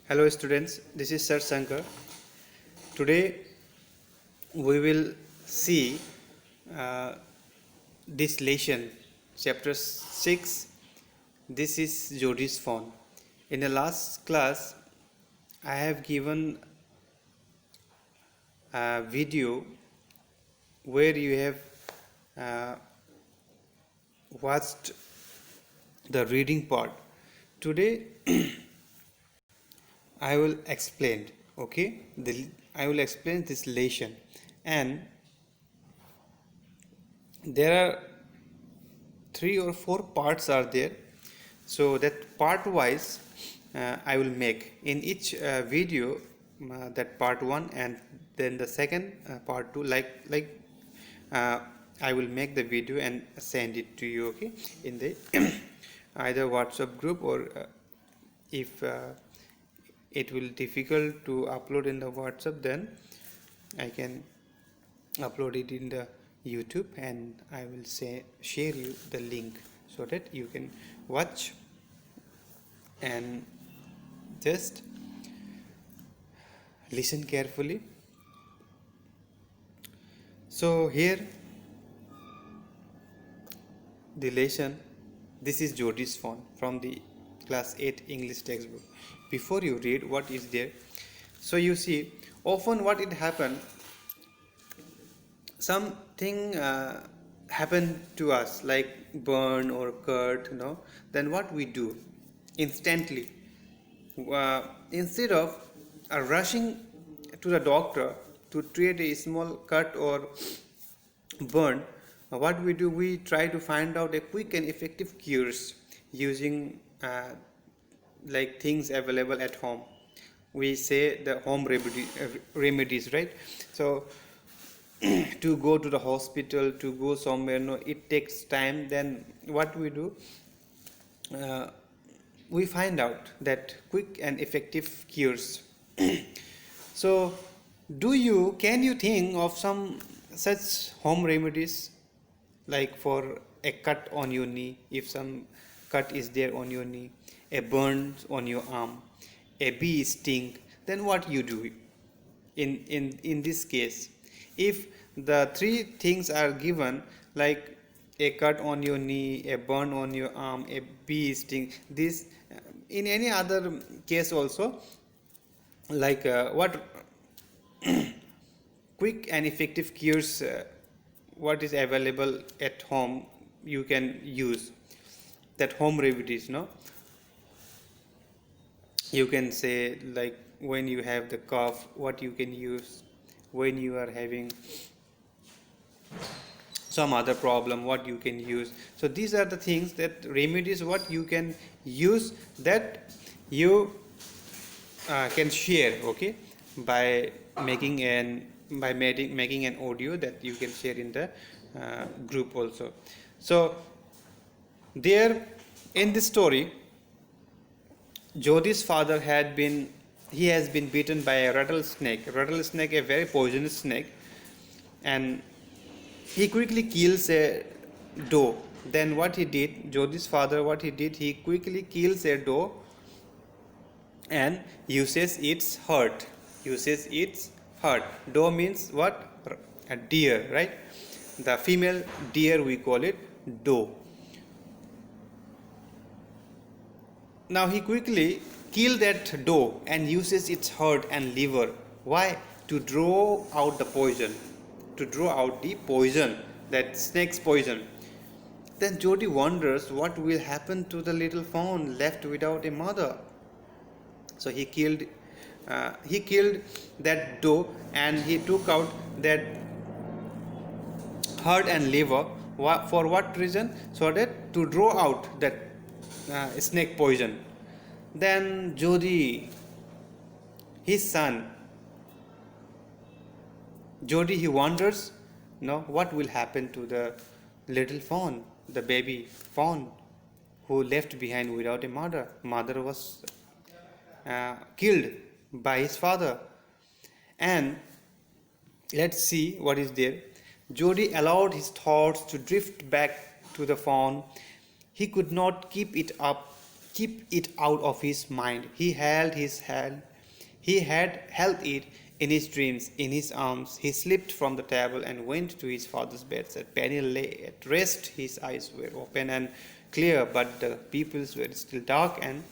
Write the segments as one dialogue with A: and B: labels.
A: Hello students, this is Sir Shankar. Today we will see uh, this lesson, chapter 6. This is Jody's Fawn. In the last class, I have given a video where you have uh, watched the reading part. Today I will explain, okay? I will explain this lesson, and there are 3 or 4 parts are there. So that part wise, I will make in each video that part 1 and then the second part 2. Uh, I will make the video and send it to you, okay? In the either WhatsApp group or if it will difficult to upload in the WhatsApp, then I can upload it in the YouTube and I will share you the link so that you can watch and just listen carefully. So here the lesson, this is Jody's Fawn from the Class 8 English textbook. Before you read what is there, so you see often what it happen, something happen to us like burn or cut, then what we do instantly, instead of rushing to the doctor to treat a small cut or burn, what we do, we try to find out a quick and effective cures using like things available at home. We say the home remedies, right? So to go to the hospital, to go somewhere, it takes time. Then what we do, we find out that quick and effective cures. So can you think of some such home remedies, like for a cut on your knee, if some cut is there on your knee, a burn on your arm, a bee sting, then what you do in this case? If the 3 things are given, like a cut on your knee, a burn on your arm, a bee sting, this in any other case also, like what quick and effective cures, what is available at home, you can use that home remedies, you can say, like when you have the cough, what you can use, when you are having some other problem, what you can use. So these are the things, that remedies what you can use, that you can share, okay, by making an audio that you can share in the group also. So there in this story, Jody's father has been bitten by a rattlesnake, a very poisonous snake, and he quickly kills a doe. Then what he did, Jody's father, he quickly kills a doe and uses its heart. Doe means what? A deer, right? The female deer, we call it doe. Now he quickly kills that doe and uses its heart and liver. Why? To draw out the poison. That snake's poison. Then Jody wonders what will happen to the little fawn left without a mother. So he killed that doe and he took out that heart and liver. For what reason? So that to draw out that snake poison. Then Jody, his son, he wonders, what will happen to the little fawn, the baby fawn, who left behind without a mother. Mother was killed by his father. And let's see what is there. Jody allowed his thoughts to drift back to the fawn. He could not keep it up keep it out of his mind. He held his hand, he had held it in his dreams, in his arms. He slipped from the table and went to his father's bedside. Penny lay at rest. His eyes were open and clear, but the pupils were still dark and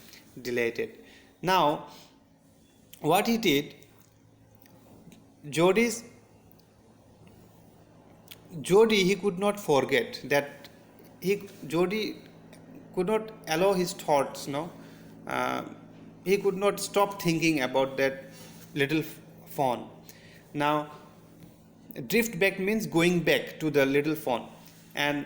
A: dilated. Now, what he did, Jody, he could not forget that Jody could not allow his thoughts, uh, he could not stop thinking about that little fawn. Now, drift back means going back to the little fawn, and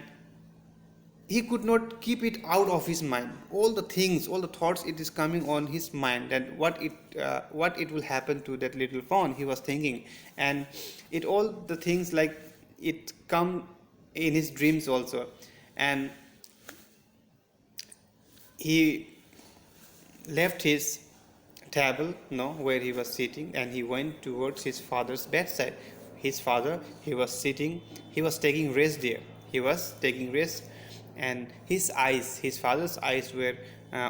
A: he could not keep it out of his mind. All the things, all the thoughts, it is coming on his mind, and what it will happen to that little fawn, he was thinking. And it all the things like it come in his dreams also. And he left his table, where he was sitting, and he went towards his father's bedside. His father, he was sitting, he was taking rest there. He was taking rest, and his father's eyes were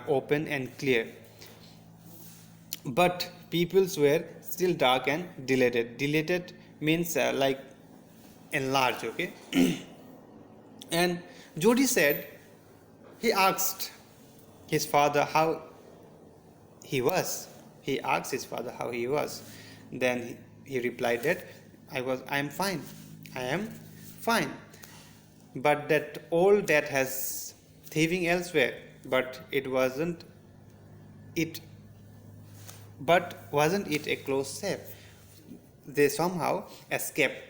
A: open and clear. But pupils were still dark and dilated. Dilated means like enlarged, okay? And Jody said, he asked his father how he was. He asked his father how he was. Then he replied that I am fine. I am fine. But that all that has thieving elsewhere, but wasn't it a close safe? They somehow escaped.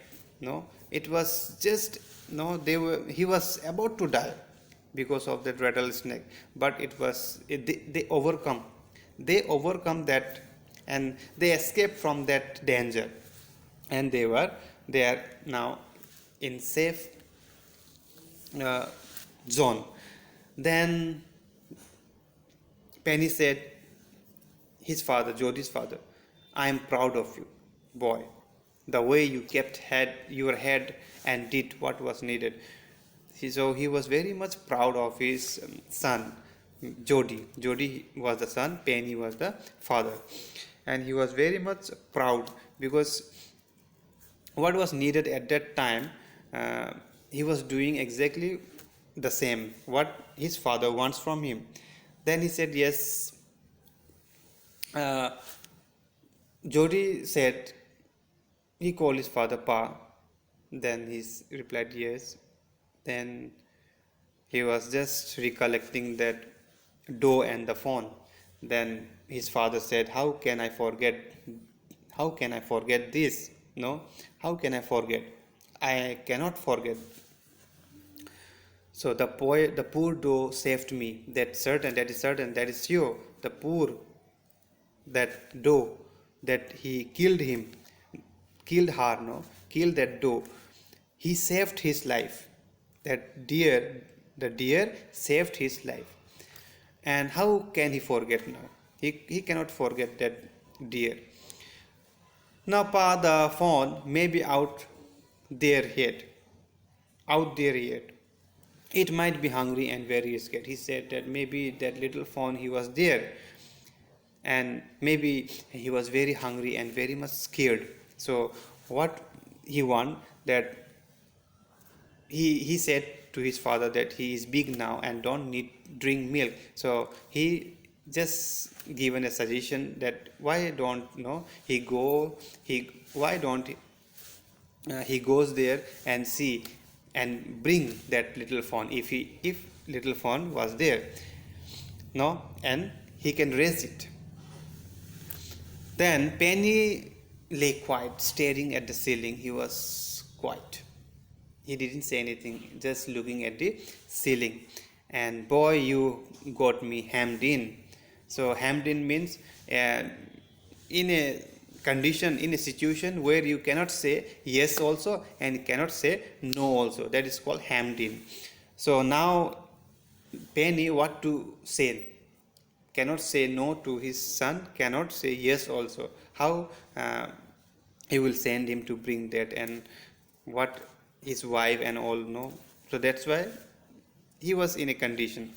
A: It was just he was about to die because of that rattlesnake, but they overcome that, and they escaped from that danger, and they are now in safe zone. Then Penny said, Jody's father, I am proud of you, boy, the way you kept your head and did what was needed. So he was very much proud of his son, Jody. Jody was the son, Penny was the father, and he was very much proud because what was needed at that time, he was doing exactly the same what his father wants from him. Then he said yes. Jody said, he called his father Pa. Then he replied yes. Then he was just recollecting that doe and the fawn. Then his father said, how can I forget this? No, how can I forget? I cannot forget. So the poor doe saved me. That is certain. That is sure. The poor, that doe, that he killed that doe. He saved his life. The deer saved his life. And how can he forget now? He cannot forget that deer. Now, Pa, the fawn may be out there yet. It might be hungry and very scared. He said that maybe that little fawn, he was there, and maybe he was very hungry and very much scared. So what he want, that he said to his father that he is big now and don't need drink milk. So he just given a suggestion that why don't he goes there and see and bring that little fawn, if little fawn was there, and he can raise it. Then Penny lay quiet, staring at the ceiling. He was quiet. He didn't say anything, just looking at the ceiling. And boy, you got me hemmed in. So hemmed in means in a condition, in a situation where you cannot say yes also and cannot say no also. That is called hemmed in. So now Penny, what to say? Cannot say no to his son, cannot say yes also. How he will send him to bring that, and what his wife and all know. So that's why he was in a condition.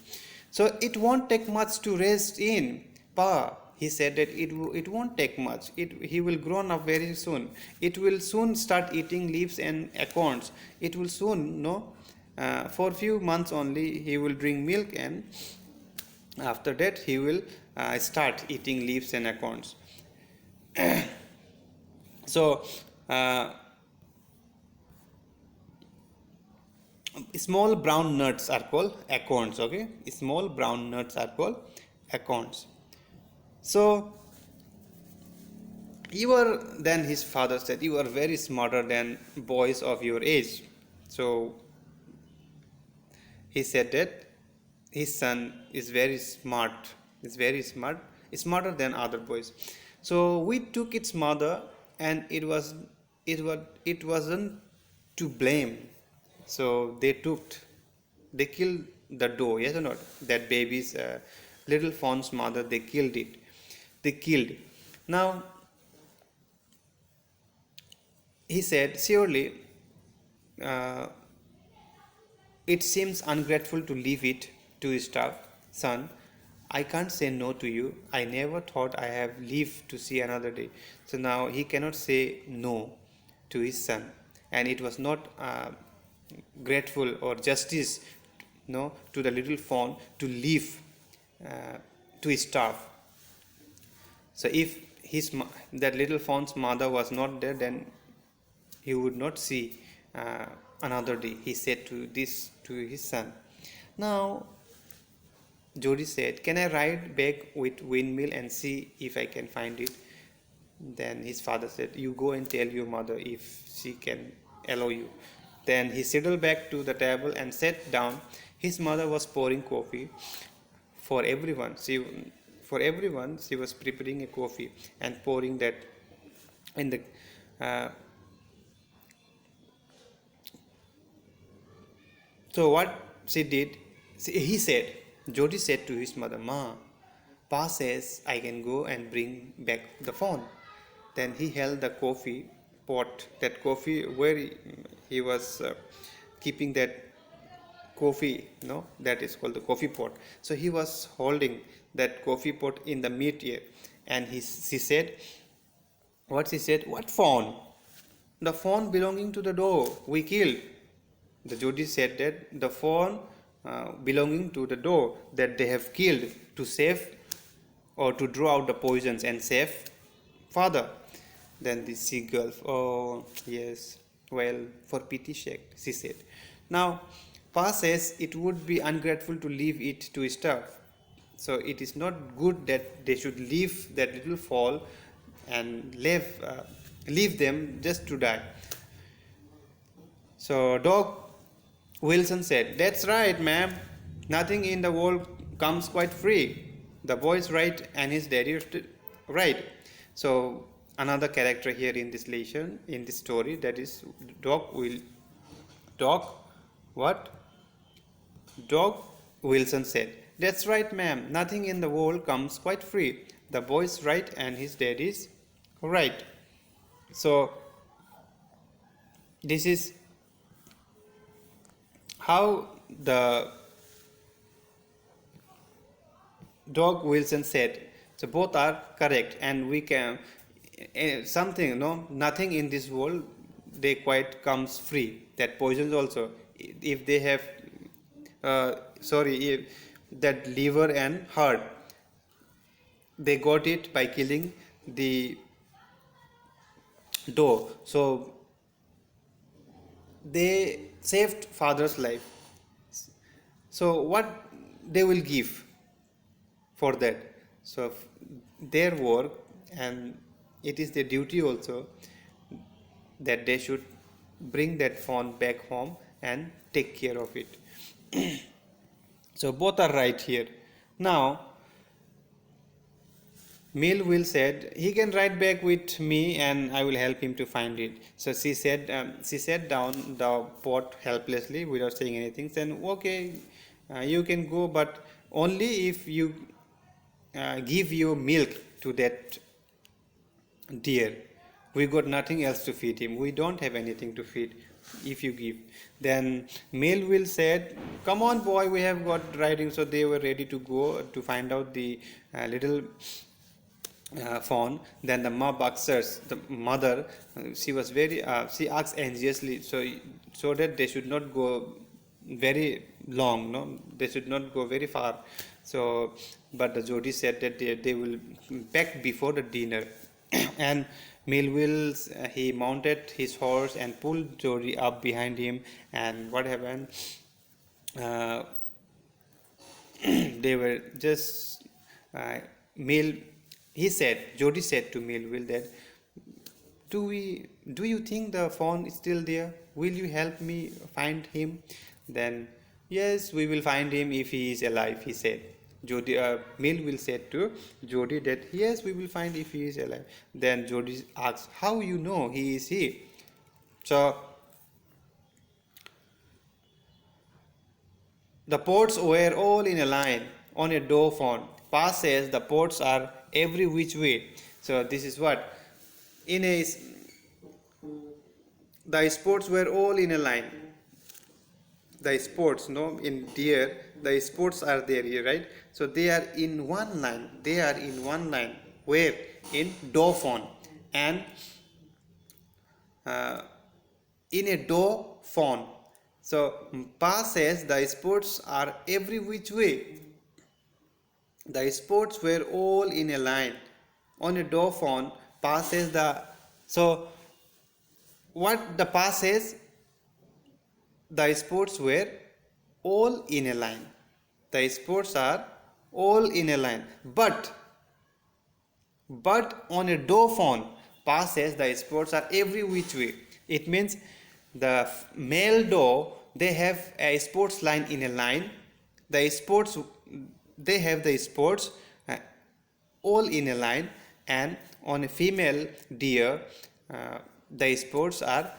A: So it won't take much to rest in. Pa, he said that it won't take much. He will grown up very soon. It will soon start eating leaves and acorns. It will soon, no, for few months only he will drink milk, and after that he will start eating leaves and acorns. So small brown nuts are called acorns. Okay, small brown nuts are called acorns. So then his father said, you are very smarter than boys of your age. So he said that his son is very smart, smarter than other boys. So we took its mother, and it wasn't to blame. So they killed the doe, yes or not? That baby's little fawn's mother, they killed it. They killed. Now he said, surely it seems ungrateful to leave it to starve. Son, I can't say no to you. I never thought I have lived to see another day. So now he cannot say no to his son, and it was not grateful or justice, no, to the little fawn to live to starve. So if that little fawn's mother was not there, then he would not see another day. He said to his son. Now Jody said, can I ride back with windmill and see if I can find it? Then his father said, you go and tell your mother if she can allow you. Then he settled back to the table and sat down. His mother was pouring coffee for everyone. She was preparing a coffee and pouring that in the so what she did, Jody said to his mother, Ma, Pa says I can go and bring back the phone. Then he held the coffee pot, that coffee where he was keeping that coffee, no, that is called the coffee pot. So he was holding that coffee pot in the mid air, and she said, what fawn? The fawn belonging to the doe we killed. The Jody said that the fawn belonging to the doe that they have killed to save or to draw out the poisons and save father. Then the seagull, oh yes, well, for pity sake, she said. Now Pa says it would be ungrateful to leave it to starve. So it is not good that they should leave that little fall and leave them just to die. So Dog Wilson said, that's right, ma'am. Nothing in the world comes quite free. The boy's right and his daddy is right. So another character here in this lesson, in this story, that is Dog Wilson said, that's right, ma'am. Nothing in the world comes quite free. The boy's right and his daddy's right. So this is how the Dog Wilson said. So both are correct, and we can something, no, nothing in this world they quite comes free. That poisons also, if they have if that liver and heart, they got it by killing the doe. So they saved father's life. So what they will give for that? So their work, and it is their duty also, that they should bring that fawn back home and take care of it. So both are right here. Now Mill Will said he can ride back with me and I will help him to find it. So she sat down the pot helplessly without saying anything. Then okay, you can go, but only if you give your milk to that deer. We got nothing else to feed him. We don't have anything to feed. if you give. Then male will said, come on boy, we have got riding. So they were ready to go to find out the little fawn. Then the boxers, the mother, she was very she asked anxiously, so that they should not go very long, no, they should not go very far. So but the Jody said that they will back before the dinner. And Melville, he mounted his horse and pulled Jody up behind him. And what happened, uh, they were just Mel he said, Jody said to Melville that, do you think the fawn is still there? Will you help me find him? Then, yes, we will find him if he is alive, he said. Jody, Melville said to Jody that, yes, we will find if he is alive. Then Jody asked, how you know he is he? So the ports were all in a line on a doe fawn. Pa says the ports are every which way. So this is what in a the sports were all in a line. The sports, no, in deer, the sports are there here, right? So they are in one line. They are in one line. Where? In doe fawn. And in a doe fawn. So Pa says the sports are every which way. The sports were all in a line. On a doe fawn, Pa says the. So what the Pa says, the sports were all in a line. The sports are all in a line. But on a doe fawn, Pa says the sports are every which way. It means the male doe, they have a sports line in a line. The sports, they have the sports all in a line. And on a female deer, the sports are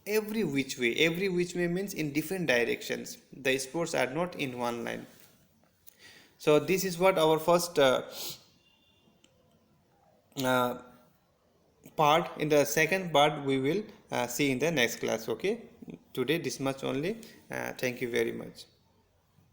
A: every which way. Every which way means in different directions. The sports are not in one line. So this is what our first part. In the second part we will see in the next class. Okay, today this much only. Thank you very much.